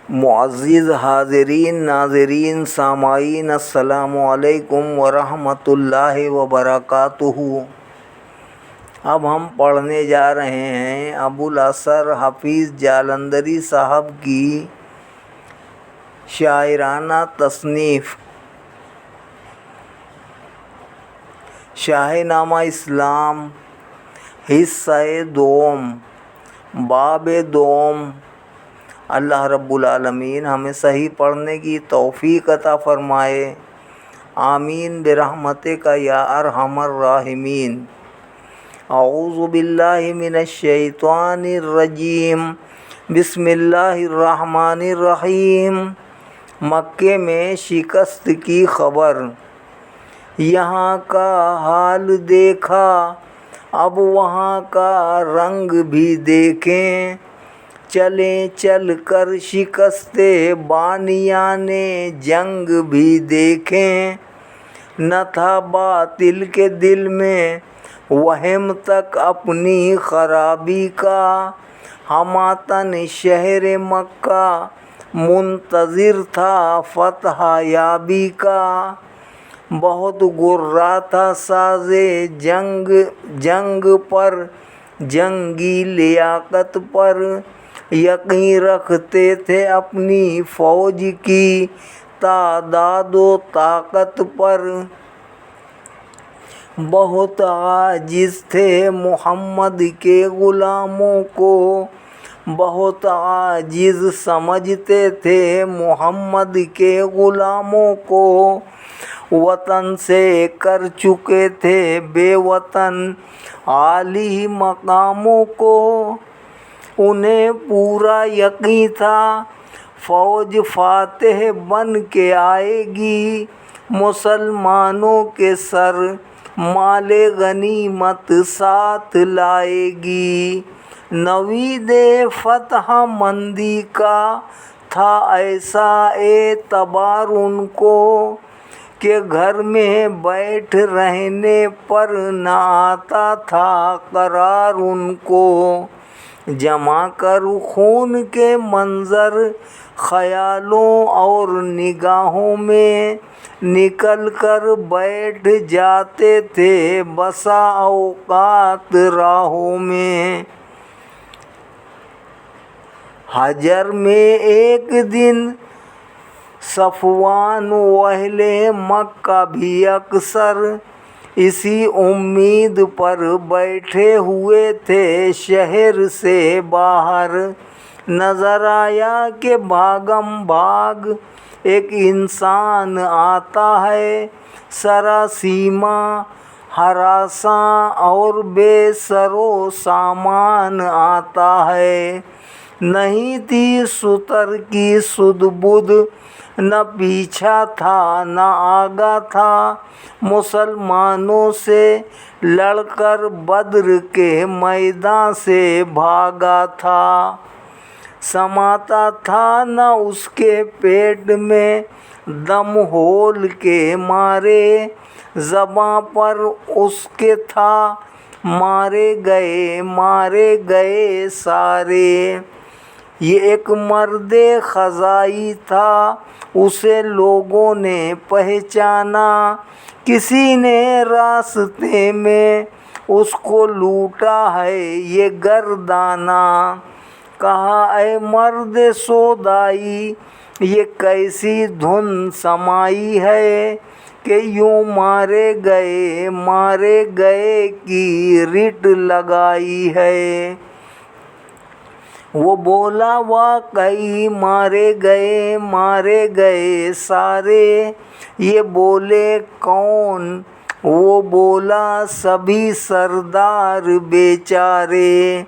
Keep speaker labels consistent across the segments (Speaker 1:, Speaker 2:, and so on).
Speaker 1: معزز حاضرین ناظرین سامعین السلام علیکم ورحمۃ اللہ وبرکاتہ۔ اب ہم پڑھنے جا رہے ہیں ابوالاسر حفیظ جالندھری صاحب کی شاعرانہ تصنیف شاہ نامہ اسلام، حصہ دوم، باب دوم۔ اللہ رب العالمین ہمیں صحیح پڑھنے کی توفیق عطا فرمائے، آمین برحمتک یا ارحم الراحمین۔ اعوذ باللہ من الشیطان الرجیم، بسم اللہ الرحمن الرحیم۔ مکے میں شکست کی خبر۔ یہاں کا حال دیکھا، اب وہاں کا رنگ بھی دیکھیں، چلیں چل کر شکست بانیان جنگ بھی دیکھیں۔ نہ تھا باطل کے دل میں وہم تک اپنی خرابی کا، ہماتن شہر مکہ منتظر تھا فتح یابی کا۔ بہت غرہ تھا ساز جنگ پر، جنگی لیاقت پر، یقین رکھتے تھے اپنی فوج کی تعداد و طاقت پر۔ بہت عاجز تھے محمد کے غلاموں کو، بہت عاجز سمجھتے تھے محمد کے غلاموں کو۔ وطن سے کر چکے تھے بے وطن عالی مقاموں کو۔ انہیں پورا یقین تھا فوج فاتح بن کے آئے گی، مسلمانوں کے سر مال غنیمت ساتھ لائے گی۔ نوید فتح مندی کا تھا ایسا اعتبار ان کو کہ گھر میں بیٹھ رہنے پر نہ آتا تھا قرار ان کو۔ جمع کر خون کے منظر خیالوں اور نگاہوں میں، نکل کر بیٹھ جاتے تھے بسا اوقات راہوں میں۔ حجر میں ایک دن صفوان و اہل مکہ بھی اکثر اسی امید پر بیٹھے ہوئے تھے شہر سے باہر۔ نظر آیا کہ بھاگم بھاگ ایک انسان آتا ہے، سراسیمہ ہراساں اور بے سر و سامان آتا ہے۔ نہیں تھی ستر کی سدھ بدھ، نہ پیچھا تھا نہ آگا تھا، مسلمانوں سے لڑ کر بدر کے میدان سے بھاگا تھا۔ سماتا تھا نہ اس کے پیٹ میں دم ہول کے مارے، زباں پر اس کے تھا مارے گئے سارے۔ یہ ایک مرد خزائی تھا، اسے لوگوں نے پہچانا، کسی نے راستے میں اس کو لوٹا ہے یہ گردانہ۔ کہا اے مرد سودائی، یہ کیسی دھن سمائی ہے کہ یوں مارے گئے کی رٹ لگائی ہے۔ وہ بولا واقعی مارے گئے سارے۔ یہ بولے کون؟ وہ بولا سبھی سردار بیچارے۔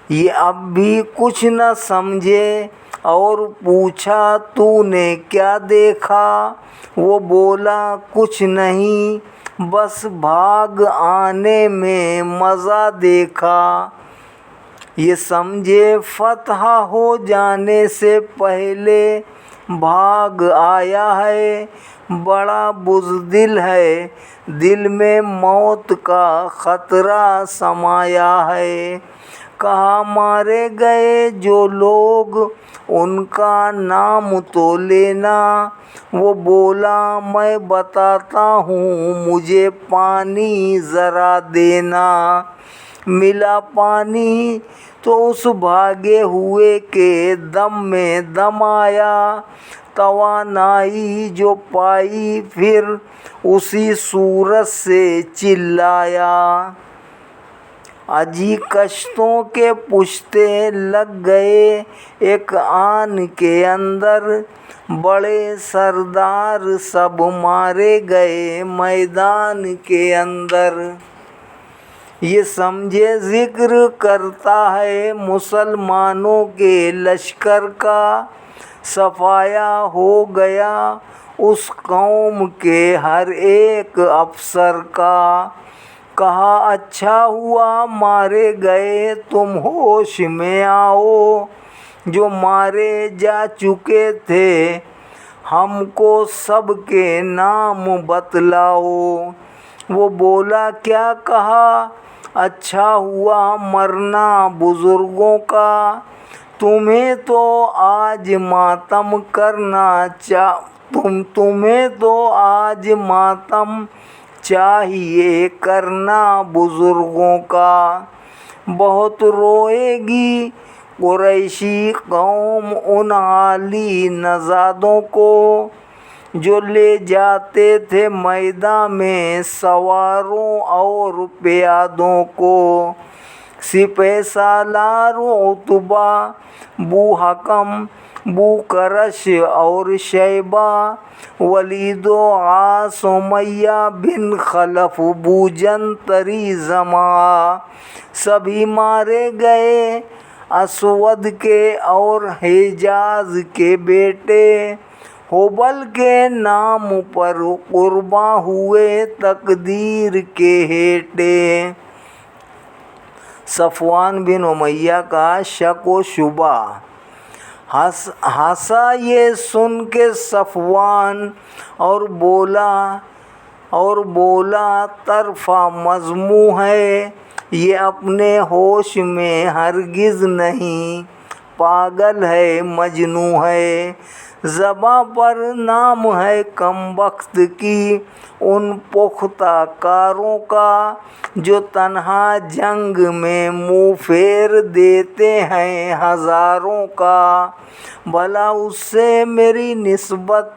Speaker 1: یہ اب بھی کچھ نہ سمجھے اور پوچھا تو نے کیا دیکھا؟ وہ بولا کچھ نہیں، بس بھاگ آنے میں مزہ دیکھا۔ یہ سمجھے فتح ہو جانے سے پہلے بھاگ آیا ہے، بڑا بزدل ہے، دل میں موت کا خطرہ سمایا ہے۔ کہا مارے گئے جو لوگ ان کا نام تو لینا۔ وہ بولا میں بتاتا ہوں مجھے پانی ذرا دینا۔ ملا پانی تو اس بھاگے ہوئے کے دم میں دم آیا۔ توانائی جو پائی پھر اسی صورت سے چلایا۔ اجی کشتوں کے پشتے لگ گئے ایک آن کے اندر۔ بڑے سردار سب مارے گئے میدان کے اندر۔ یہ سمجھے ذکر کرتا ہے مسلمانوں کے لشکر کا۔ صفایا ہو گیا اس قوم کے ہر ایک افسر کا۔ کہا اچھا ہوا مارے گئے تم ہوش میں آؤ۔ جو مارے جا چکے تھے ہم کو سب کے نام بتلاؤ۔ وہ بولا کیا کہا اچھا ہوا مرنا بزرگوں کا۔ تمہیں تو آج ماتم چاہیے کرنا بزرگوں کا۔ بہت روئے گی قریشی قوم ان عالی نژادوں کو جو لے جاتے تھے میدان میں سواروں اور پیادوں کو۔ سپہ سالار عتبہ، بو حکم، بو کرش اور شیبہ، ولید و عاص، امیہ بن خلف، بو جنتری جماعہ سبھی مارے گئے۔ اسود کے اور حجاز کے بیٹے ہبل کے نام پر قرباں ہوئے تقدیر کے ہیٹے۔ صفوان بن امیہ کا شک و شبہ۔ ہنسا یہ سن کے صفوان اور بولا طرفہ مذموم ہے یہ اپنے ہوش میں ہرگز نہیں، پاگل ہے مجنوں ہے۔ زباں پر نام ہے کم بخت کی ان پختہ کاروں کا جو تنہا جنگ میں منہ پھیر دیتے ہیں ہزاروں کا۔ بھلا اس سے میری نسبت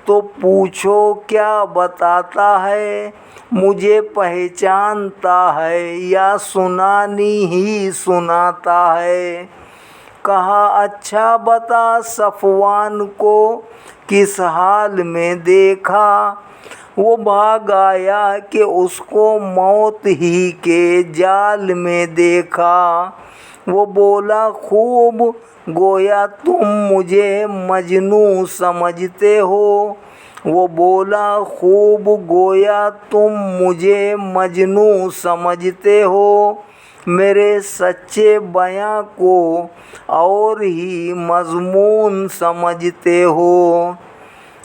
Speaker 1: تو پوچھو کیا بتاتا ہے، مجھے پہچانتا ہے یا سنانی ہی سناتا ہے۔ کہا اچھا بتا صفوان کو کس حال میں دیکھا۔ وہ بھاگ آیا کہ اس کو موت ہی کے جال میں دیکھا۔ وہ بولا خوب گویا تم مجھے مجنوں سمجھتے ہو۔ وہ بولا خوب گویا تم مجھے مجنوں سمجھتے ہو، میرے سچے بیاں کو اور ہی مضمون سمجھتے ہو۔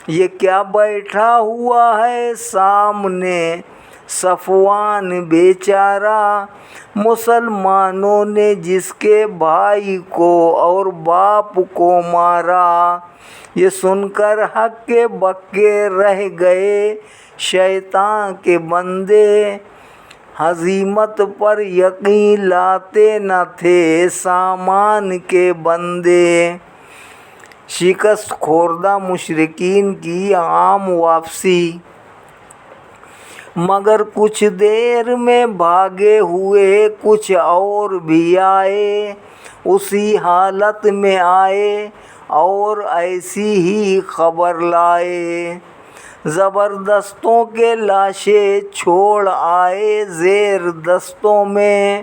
Speaker 1: یہ کیا بیٹھا ہوا ہے سامنے صفوان بیچارہ، مسلمانوں نے جس کے بھائی کو اور باپ کو مارا۔ یہ سن کر حق کے بکے رہ گئے شیطان کے بندے، ہزیمت پر یقین لاتے نہ تھے سامان کے بندے۔ شکست خوردہ مشرکین کی عام واپسی۔ مگر کچھ دیر میں بھاگے ہوئے کچھ اور بھی آئے، اسی حالت میں آئے اور ایسی ہی خبر لائے۔ زبردستوں کے لاشیں چھوڑ آئے زیر دستوں میں،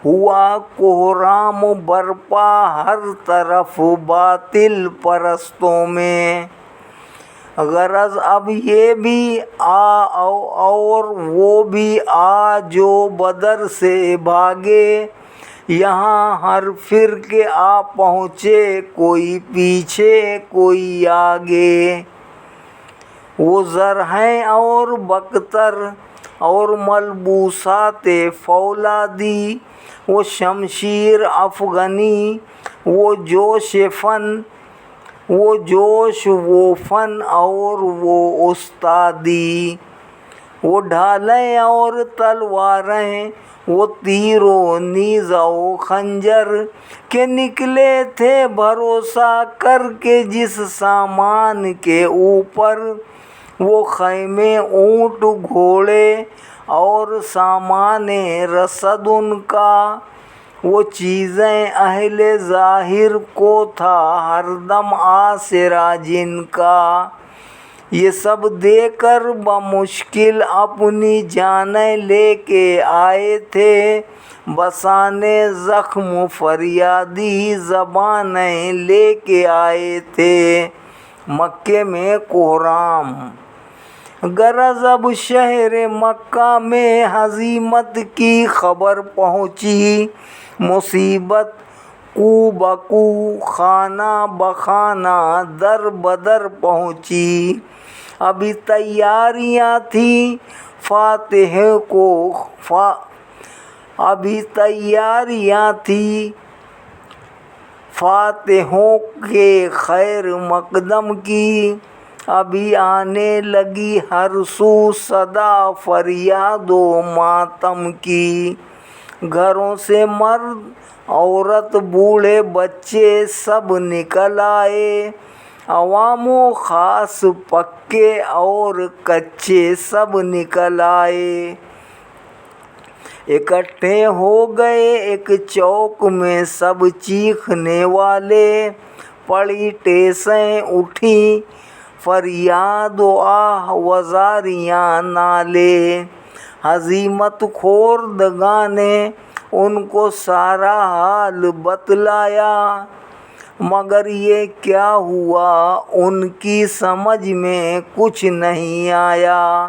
Speaker 1: ہوا کوہرام برپا ہر طرف باطل پرستوں میں۔ غرض اب یہ بھی آ اور وہ بھی آ جو بدر سے بھاگے، یہاں ہر فرقے آ پہنچے کوئی پیچھے کوئی آگے۔ وہ زر ہیں اور بکتر اور ملبوسات فولادی، وہ شمشیر افغانی، وہ جوش و فن اور وہ استادی، وہ ڈھالیں اور تلواریں، وہ تیر و نیزہ و خنجر، کہ نکلے تھے بھروسہ کر کے جس سامان کے اوپر، وہ خیمے اونٹ گھوڑے اور سامان رسد ان کا، وہ چیزیں اہل ظاہر کو تھا ہر دم آسرا جن کا، یہ سب دے کر بمشکل اپنی جانیں لے کے آئے تھے، بسانے زخم فریادی زبانیں لے کے آئے تھے۔ مکے میں کوہرام۔ غرض اب شہر مکہ میں ہزیمت کی خبر پہنچی، مصیبت کو بکو خانہ بخانہ در بدر پہنچی، ابھی تیاریاں تھیں فاتحوں کے خیر مقدم کی، ابھی آنے لگی ہر سو صدا فریاد و ماتم کی، گھروں سے مرد عورت بوڑھے بچے سب نکل آئے، عوام و خاص پکے اور کچے سب نکل آئے، اکٹھے ہو گئے ایک چوک میں سب چیخنے والے، پڑی ٹیسیں اٹھی فریاد و آہ وزاریاں نالے، ہزیمت خوردگاں نے ان کو سارا حال بتلایا، مگر یہ کیا ہوا ان کی سمجھ میں کچھ نہیں آیا،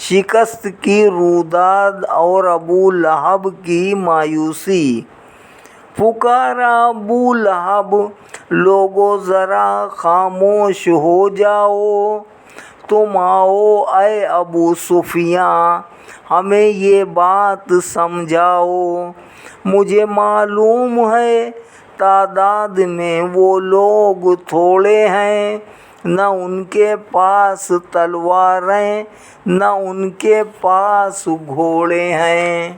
Speaker 1: شکست کی روداد اور ابو لہب کی مایوسی۔ پکارا ابو لہب، لوگو ذرا خاموش ہو جاؤ، تم آؤ اے ابو سفیاں ہمیں یہ بات سمجھاؤ، مجھے معلوم ہے تعداد میں وہ لوگ تھوڑے ہیں، نہ ان کے پاس تلواریں نہ ان کے پاس گھوڑے ہیں،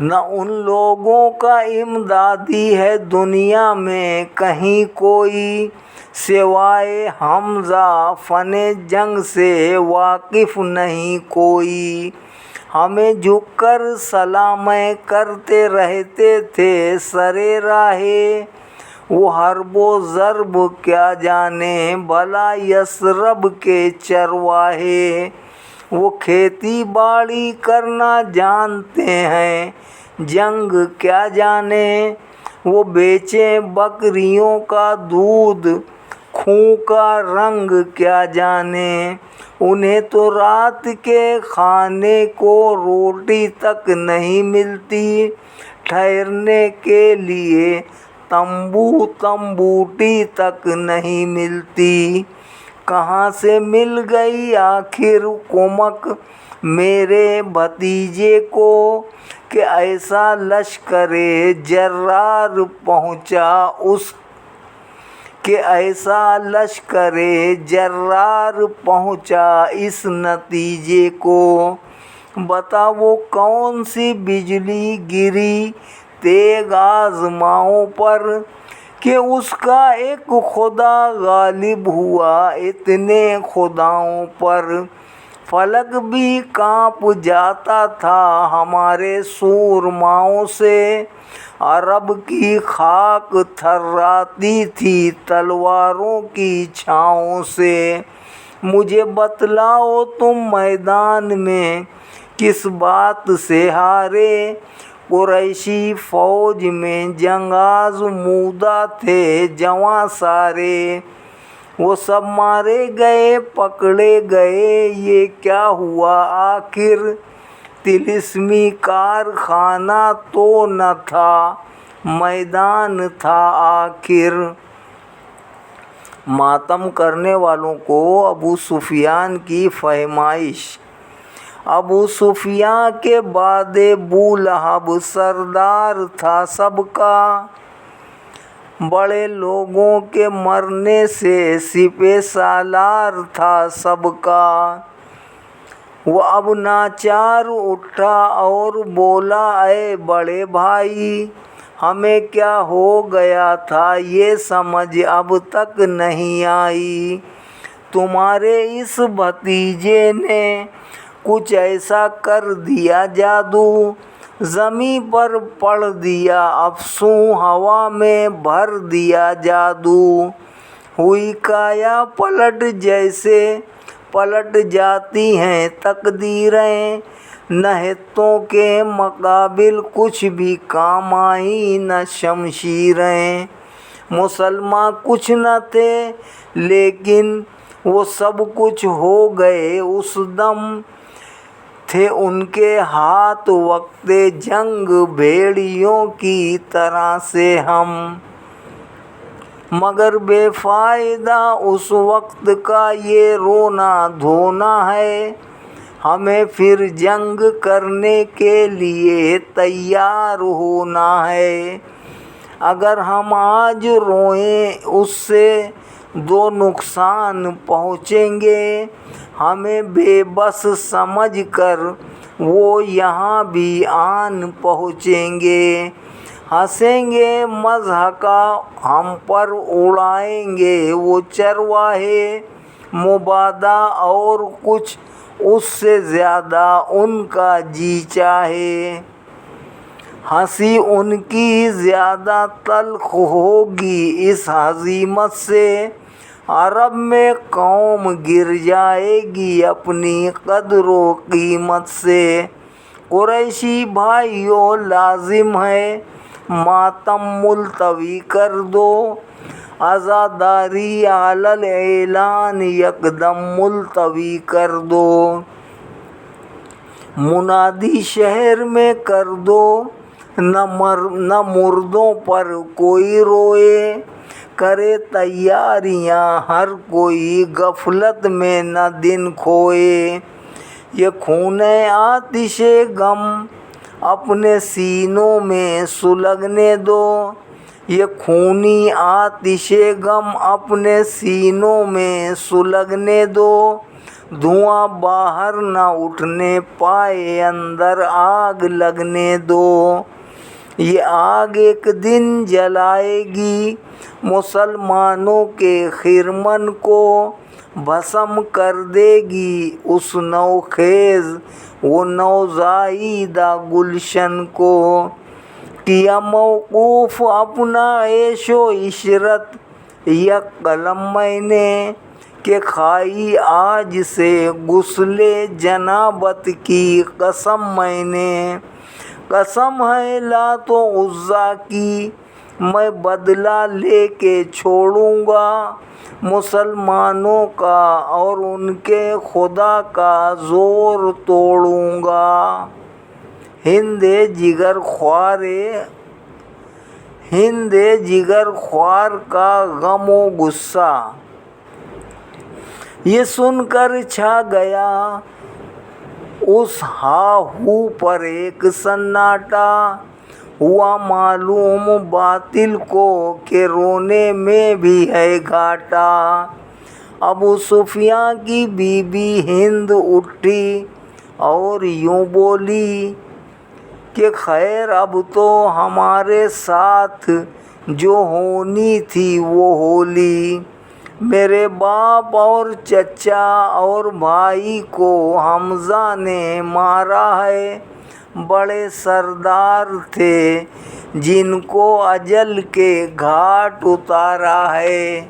Speaker 1: نہ ان لوگوں کا امدادی ہے دنیا میں کہیں کوئی، سوائے حمزہ فن جنگ سے واقف نہیں کوئی، ہمیں جھک کر سلامیں کرتے رہتے تھے سرے راہے، وہ حرب و ضرب کیا جانے بھلا یثرب کے چرواہے، وہ کھیتی باڑی کرنا جانتے ہیں جنگ کیا جانے، وہ بیچیں بکریوں کا دودھ خون کا رنگ کیا جانے، انہیں تو رات کے کھانے کو روٹی تک نہیں ملتی، ٹھہرنے کے لیے تمبوٹی تک نہیں ملتی، کہاں سے مل گئی آخر کمک میرے بھتیجے کو، کہ ایسا لشکر جرار پہنچا اس نتیجے کو، بتا وہ کون سی بجلی گری تیغ آزماؤں پر، کہ اس کا ایک خدا غالب ہوا اتنے خداؤں پر، فلک بھی کانپ جاتا تھا ہمارے سورماؤں سے، عرب کی خاک تھراتی تھی تلواروں کی چھاؤں سے، مجھے بتلاؤ تم میدان میں کس بات سے ہارے، قریشی فوج میں جنگ آزمودہ تھے جواں سارے، وہ سب مارے گئے پکڑے گئے، یہ کیا ہوا آخر، طلسمی کارخانہ تو نہ تھا میدان تھا آخر، ماتم کرنے والوں کو ابو سفیان کی فہمائش۔ ابو سفیان کے بعد ابو لہب سردار تھا سب کا، بڑے لوگوں کے مرنے سے سپہ سالار تھا سب کا۔ وہ اب ناچار اٹھا اور بولا، اے بڑے بھائی، ہمیں کیا ہو گیا تھا یہ سمجھ اب تک نہیں آئی۔ تمہارے اس بھتیجے نے کچھ ایسا کر دیا جادو، زمین پر پڑ دیا افسوں، ہوا میں بھر دیا جادو۔ ہوئی کایا پلٹ جیسے پلٹ جاتی ہیں تقدیریں، نہتوں کے مقابل کچھ بھی کام آئی نہ شمشیریں۔ مسلمان کچھ نہ تھے لیکن وہ سب کچھ ہو گئے اس دم، تھے ان کے ہاتھ وقت جنگ بھیڑیوں کی طرح سے ہم۔ مگر بے فائدہ اس وقت کا یہ رونا دھونا ہے، ہمیں پھر جنگ کرنے کے لیے تیار ہونا ہے۔ اگر ہم آج روئیں اس سے دو نقصان پہنچیں گے، ہمیں بے بس سمجھ کر وہ یہاں بھی آن پہنچیں گے۔ ہنسیں گے مضحکہ ہم پر اڑائیں گے وہ چرواہے، مبادا اور کچھ اس سے زیادہ ان کا جی چاہے۔ ہنسی ان کی زیادہ تلخ ہوگی اس ہزیمت سے، عرب میں قوم گر جائے گی اپنی قدر و قیمت سے۔ قریشی بھائیو لازم ہے ماتم ملتوی کر دو، عزاداری علی الاعلان یکدم ملتوی کر دو۔ منادی شہر میں کر دو، نہ مردوں پر کوئی روئے، کرے تیاریاں ہر کوئی غفلت میں نہ دن کھوئے۔ یہ خون آتش غم اپنے سینوں میں سلگنے دو، یہ خونی آتش غم اپنے سینوں میں سلگنے دو۔ دھواں باہر نہ اٹھنے پائے اندر آگ لگنے دو، یہ آگ ایک دن جلائے گی مسلمانوں کے خرمن کو، بھسم کر دے گی اس نوخیز و نوزائیدہ گلشن کو۔ کیا موقوف اپنا عیش و عشرت یک قلم میں نے، کہ کھائی آج سے غسل جنابت کی قسم میں نے۔ قسم ہے لات و عزیٰ کی میں بدلہ لے کے چھوڑوں گا، مسلمانوں کا اور ان کے خدا کا زور توڑوں گا۔ ہند جگر خوار کا غم و غصہ، یہ سن کر چھا گیا اس ہا ہو پر ایک سناٹا، ہوا معلوم باطل کو کہ رونے میں بھی ہے گھاٹا۔ ابو سفیان کی بی بی ہند اٹھی اور یوں بولی کہ خیر اب تو ہمارے ساتھ جو ہونی تھی وہ ہو لی۔ میرے باپ اور چچا اور بھائی کو حمزہ نے مارا ہے، بڑے سردار تھے جن کو اجل کے گھاٹ اتارا ہے۔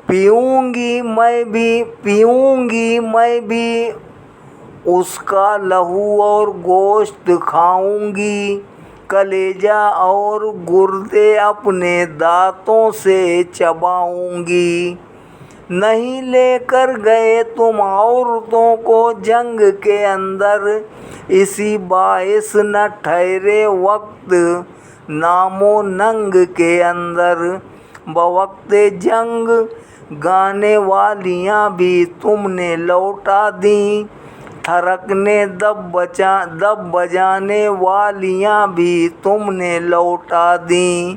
Speaker 1: پیوں گی میں بھی اس کا لہو اور گوشت کھاؤں گی، کلیجہ اور گردے اپنے دانتوں سے چباؤں گی۔ نہیں لے کر گئے تم عورتوں کو جنگ کے اندر، اسی باعث نہ ٹھہرے وقت نام و ننگ کے اندر، بوقت جنگ گانے والیاں بھی تم نے لوٹا دیں، تھرکنے دب بجانے والیاں بھی تم نے لوٹا دیں،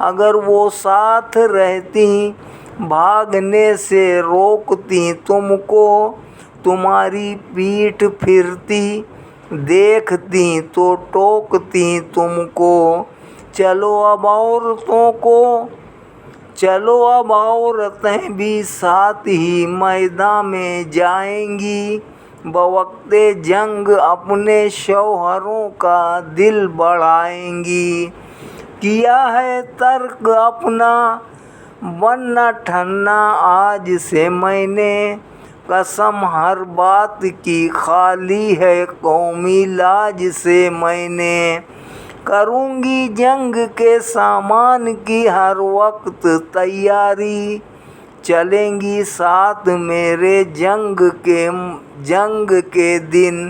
Speaker 1: اگر وہ ساتھ رہتی بھاگنے سے روکتی تم کو، تمہاری پیٹھ پھرتی دیکھتی تو ٹوکتی تم کو، چلو اب عورتیں بھی ساتھ ہی میدان میں جائیں گی، بوقت جنگ اپنے شوہروں کا دل بڑھائیں گی، کیا ہے ترک اپنا بننا ٹھننا آج سے میں نے، قسم ہر بات کی خالی ہے قومی لاج سے میں نے، کروں گی جنگ کے سامان کی ہر وقت تیاری، چلیں گی ساتھ میرے جنگ کے دن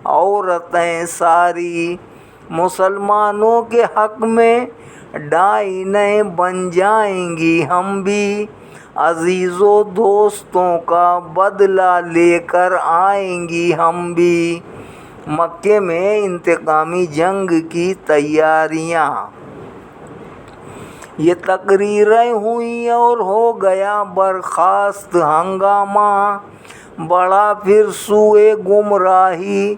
Speaker 1: عورتیں ساری، مسلمانوں کے حق میں ڈائنیں بن جائیں گی ہم بھی، عزیزوں دوستوں کا بدلہ لے کر آئیں گی ہم بھی۔ مکے میں انتقامی جنگ کی تیاریاں۔ یہ تقریریں ہوئیں اور ہو گیا برخاست ہنگامہ، بڑھا پھر سوئے گمراہی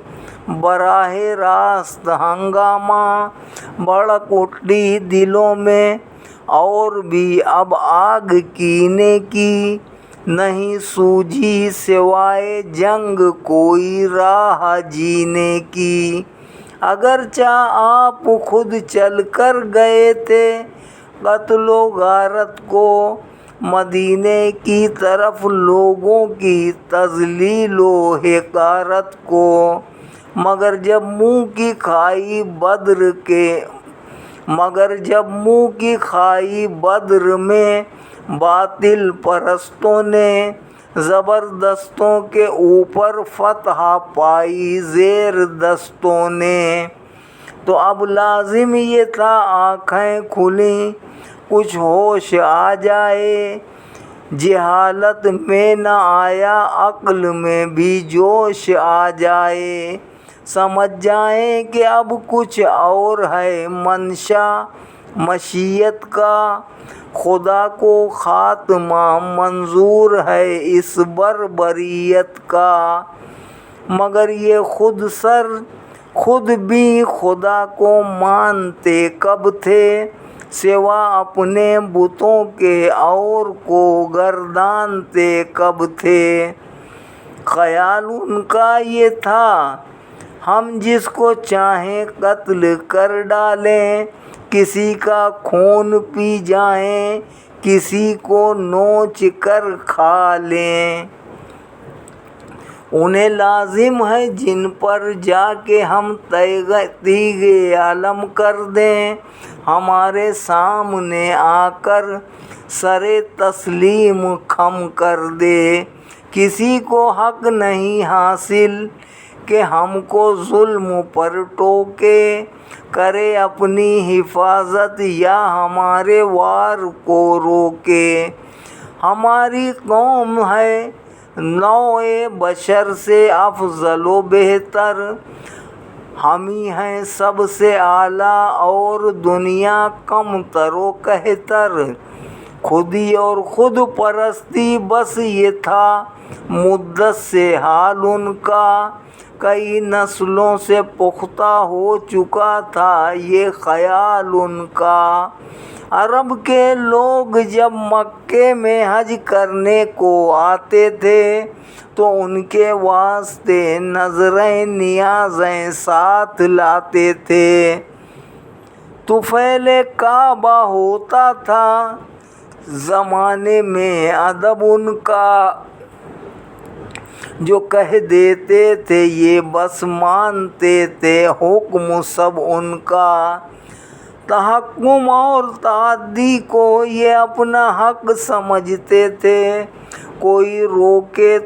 Speaker 1: براہ راست ہنگامہ، بھڑک اٹھی دلوں میں اور بھی اب آگ کینے کی، نہیں سوجھی سوائے جنگ کوئی راہ جینے کی، اگرچہ آپ خود چل کر گئے تھے قتل و غارت کو، مدینے کی طرف لوگوں کی تضلیل و حقارت کو، مگر جب منہ کی کھائی بدر میں باطل پرستوں نے، زبردستوں کے اوپر فتح پائی زیر دستوں نے، تو اب لازم یہ تھا آنکھیں کھلیں کچھ ہوش آ جائے، جہالت میں نہ آیا عقل میں بھی جوش آ جائے، سمجھ جائیں کہ اب کچھ اور ہے منشا مشیت کا، خدا کو خاتمہ منظور ہے اس بربریت کا، مگر یہ خود بھی خدا کو مانتے کب تھے، سوا اپنے بتوں کے اور کو گردانتے کب تھے، خیال ان کا یہ تھا ہم جس کو چاہیں قتل کر ڈالیں، کسی کا خون پی جائیں کسی کو نوچ کر کھا لیں، انہیں لازم ہے جن پر جا کے ہم تیغ عالم کر دیں، ہمارے سامنے آ کر سر تسلیم خم کر دے، کسی کو حق نہیں حاصل کہ ہم کو ظلم پر ٹوکے، کرے اپنی حفاظت یا ہمارے وار کو روکے، ہماری قوم ہے نوع بشر سے افضل و بہتر، ہم ہی ہیں سب سے اعلیٰ اور دنیا کم تر و کہتر، خودی اور خود پرستی بس یہ تھا مدت سے حال ان کا، کئی نسلوں سے پختہ ہو چکا تھا یہ خیال ان کا، عرب کے لوگ جب مکے میں حج کرنے کو آتے تھے تو ان کے واسطے نظریں نیازیں ساتھ لاتے تھے، طفیل کعبہ ہوتا تھا زمانے میں ادب ان کا، جو کہہ دیتے تھے یہ بس مانتے تھے حکم سب ان کا، تحکم اور تعدی کو یہ اپنا حق سمجھتے تھے، کوئی روکے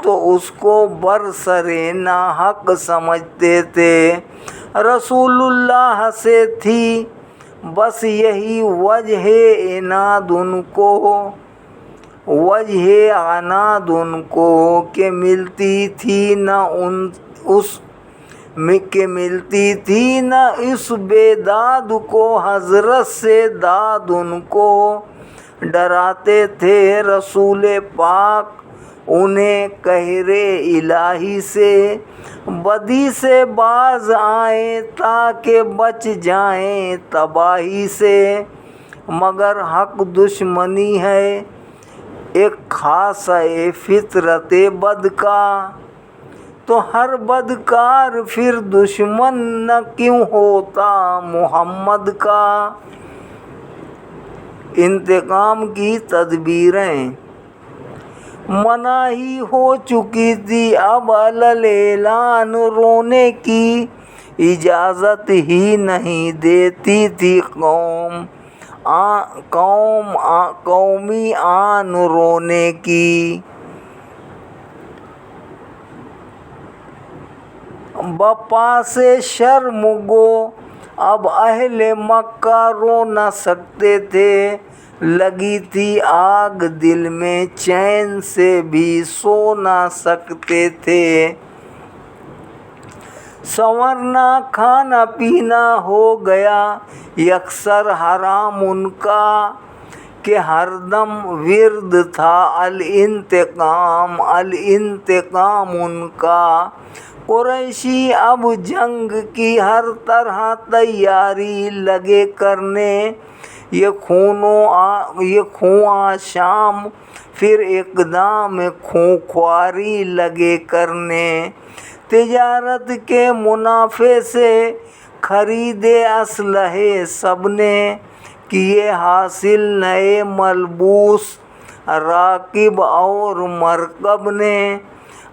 Speaker 1: تو اس کو برسرے ناحق سمجھتے تھے۔ رسول اللہ سے تھی بس یہی وجہ عناد ان کو کہ ملتی تھی نہ اس بے داد کو، حضرت سے داد ان کو ڈراتے تھے رسول پاک انہیں قہر الہی سے، بدی سے باز آئیں تاکہ بچ جائیں تباہی سے۔ مگر حق دشمنی ہے ایک خاصہ فطرت بد کا، تو ہر بدکار پھر دشمن نہ کیوں ہوتا محمد کا۔ انتقام کی تدبیریں مناہی ہو چکی تھی، اب اعلان رونے کی اجازت ہی نہیں دیتی تھی قومی آن رونے کی۔ بپاس شرم گو اب اہل مکہ رو نہ سکتے تھے، لگی تھی آگ دل میں چین سے بھی سو نہ سکتے تھے۔ سنورنا کھانا پینا ہو گیا یکسر حرام ان کا، کہ ہر دم ورد تھا الانتقام ان کا۔ قریشی اب جنگ کی ہر طرح تیاری لگے کرنے، یہ خوں شام پھر اقدام خونخواری لگے کرنے۔ تجارت کے منافع سے خریدے اسلحے سب نے، کیے حاصل نئے ملبوس راکب اور مرکب نے۔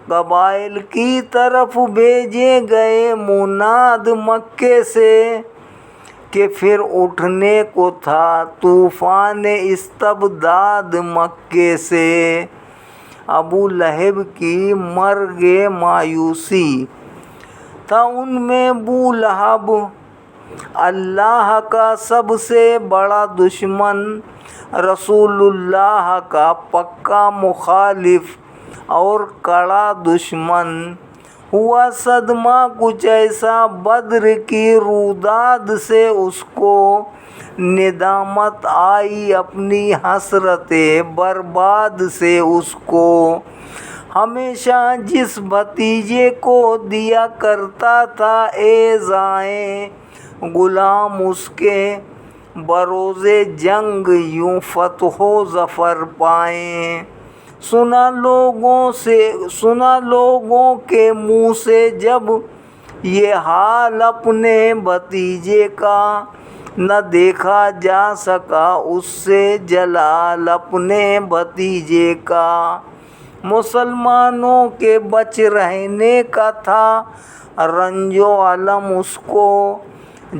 Speaker 1: قبائل کی طرف بھیجے گئے مناد مکے سے، کہ پھر اٹھنے کو تھا طوفان استبداد مکے سے۔ ابو لہب کی مرگ مایوسی تھا ان میں بو لہب، اللہ کا سب سے بڑا دشمن، رسول اللہ کا پکا مخالف اور کڑا دشمن۔ ہوا صدمہ کچھ ایسا بدر کی روداد سے اس کو، ندامت آئی اپنی حسرت برباد سے اس کو۔ ہمیشہ جس بھتیجے کو دیا کرتا تھا ایذائیں غلام، اس کے بروز جنگ یوں فتح و ظفر پائیں۔ سنا لوگوں کے منہ سے جب یہ حال اپنے بھتیجے کا، نہ دیکھا جا سکا اس سے جلال اپنے بھتیجے کا۔ مسلمانوں کے بچ رہنے کا تھا رنج و الم اس کو،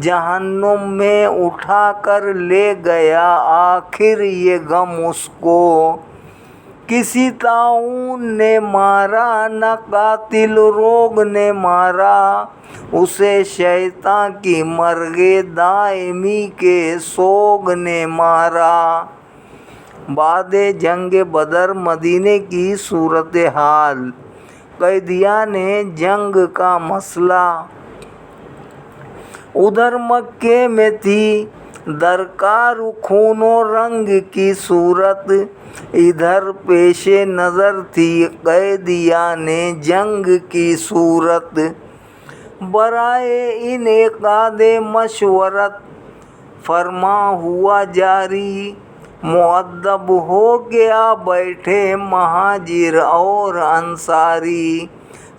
Speaker 1: جہنم میں اٹھا کر لے گیا آخر یہ غم اس کو۔ کسی طاعون نے مارا نہ قاتل روگ نے مارا، اسے شیطاں کی مرگ دائمی کے سوگ نے مارا۔ بعد جنگ بدر مدینے کی صورتحال، قیدیان جنگ کا مسئلہ۔ ادھر مکے میں تھی درکار خون و رنگ کی صورت، ادھر پیش نظر تھی قیدیان جنگ کی صورت۔ برائے انعقاد مشورت فرما ہوا جاری، مؤدب ہو گیا بیٹھے مہاجر اور انصاری۔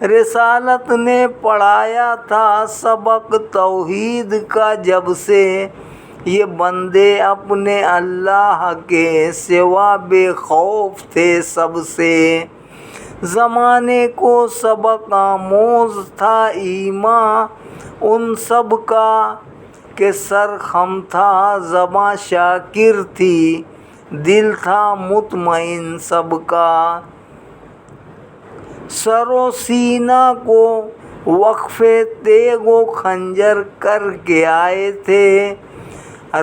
Speaker 1: رسالت نے پڑھایا تھا سبق توحید کا جب سے، یہ بندے اپنے اللہ کے سوا بے خوف تھے سب سے۔ زمانے کو سبق آموز تھا ایمان ان سب کا، کہ سر خم تھا زباں شاکر تھی دل تھا مطمئن سب کا، سر و سینہ کو وقفے تیغ و خنجر کر کے آئے تھے،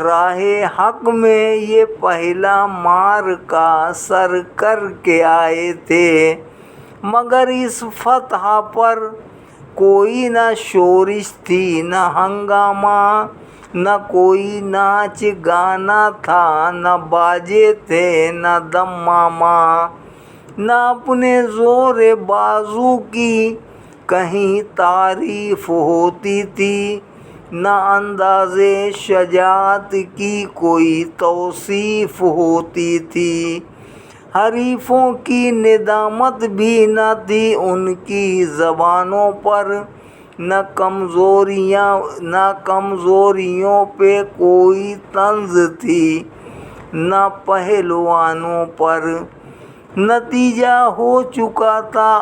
Speaker 1: راہ حق میں یہ پہلا معرکہ سر کر کے آئے تھے، مگر اس فتح پر کوئی نہ شورش تھی نہ ہنگامہ، نہ کوئی ناچ گانا تھا، نہ باجے تھے نہ دمامہ، نہ اپنے زور بازو کی کہیں تعریف ہوتی تھی، نہ انداز شجاعت کی کوئی توصیف ہوتی تھی، حریفوں کی ندامت بھی نہ تھی ان کی زبانوں پر، نہ کمزوریوں پہ کوئی طنز تھی نہ پہلوانوں پر، نتیجہ ہو چکا تھا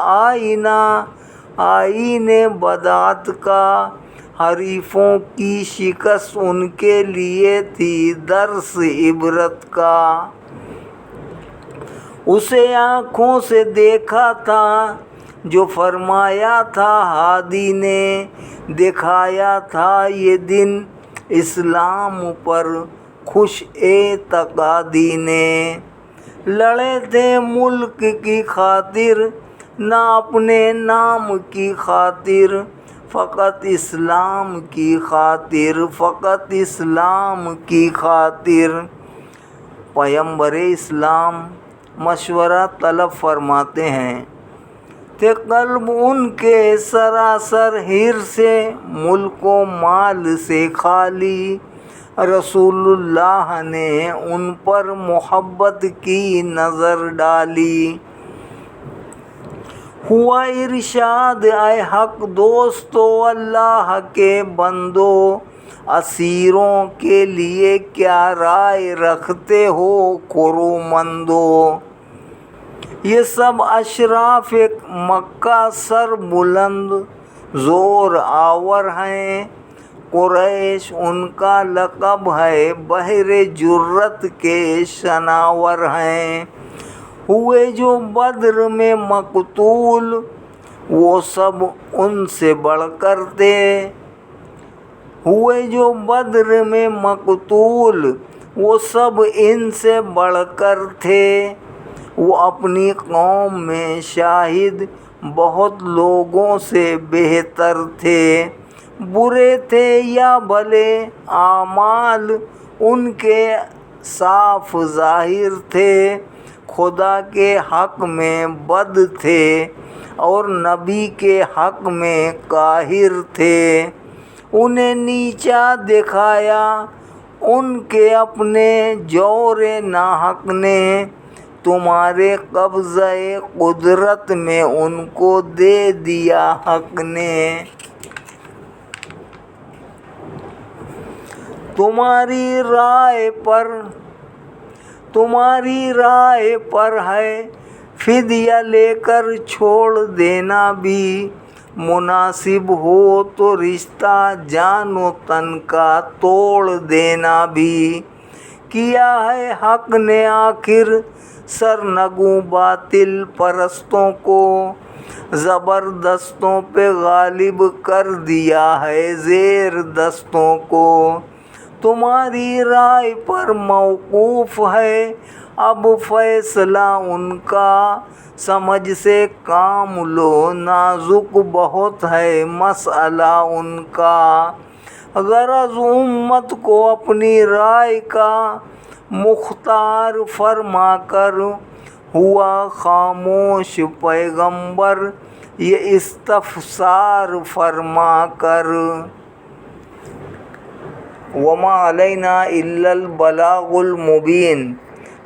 Speaker 1: آئینے بدعت کا، حریفوں کی شکست ان کے لیے تھی درس عبرت کا، اسے آنکھوں سے دیکھا تھا جو فرمایا تھا ہادی نے، دکھایا تھا یہ دن اسلام پر خوش اعتقادی نے، لڑے تھے ملک کی خاطر نہ اپنے نام کی خاطر، فقط اسلام کی خاطر، فقط اسلام کی خاطر۔ پیغمبر اسلام مشورہ طلب فرماتے ہیں کہ قلب ان کے سراسر حرص سے، ملک و مال سے خالی، رسول اللہ نے ان پر محبت کی نظر ڈالی، ہوا ارشاد اے حق دوستو اللہ کے بندو، اسیروں کے لیے کیا رائے رکھتے ہو خرومندو، یہ سب اشراف مکہ سر بلند زور آور ہیں، قریش ان کا لقب ہے بحر جرت کے شناور ہیں، ہوئے جو بدر میں مقتول وہ سب ان سے بڑھ کر تھے، ہوئے جو بدر میں مقتول وہ سب ان سے بڑھ کر تھے، وہ اپنی قوم میں شاہد بہت لوگوں سے بہتر تھے، برے تھے یا بھلے اعمال ان کے صاف ظاہر تھے، خدا کے حق میں بد تھے اور نبی کے حق میں قاہر تھے، انہیں نیچا دکھایا ان کے اپنے جور ناحق نے، تمہارے قبضہ قدرت میں ان کو دے دیا حق نے، تمہاری رائے پر ہے فدیہ لے کر چھوڑ دینا بھی، مناسب ہو تو رشتہ جان و تن کا توڑ دینا بھی، کیا ہے حق نے آخر سرنگوں باطل پرستوں کو، زبردستوں پہ غالب کر دیا ہے زیر دستوں کو، تمہاری رائے پر موقوف ہے اب فیصلہ ان کا، سمجھ سے کام لو نازک بہت ہے مسئلہ ان کا، غرض امت کو اپنی رائے کا مختار فرما کر، ہوا خاموش پیغمبر یہ استفسار فرما کر، وما علینا الا البلاغ المبین،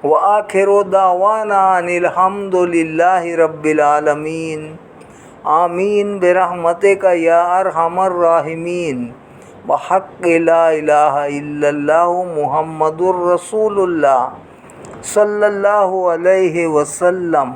Speaker 1: وآخر دعوانا ان الحمد للہ رب العالمین، آمین برحمتک یا ارحم الراحمین، بحق لا الہ الا اللہ محمد الرسول اللہ صلی اللہ علیہ وسلم۔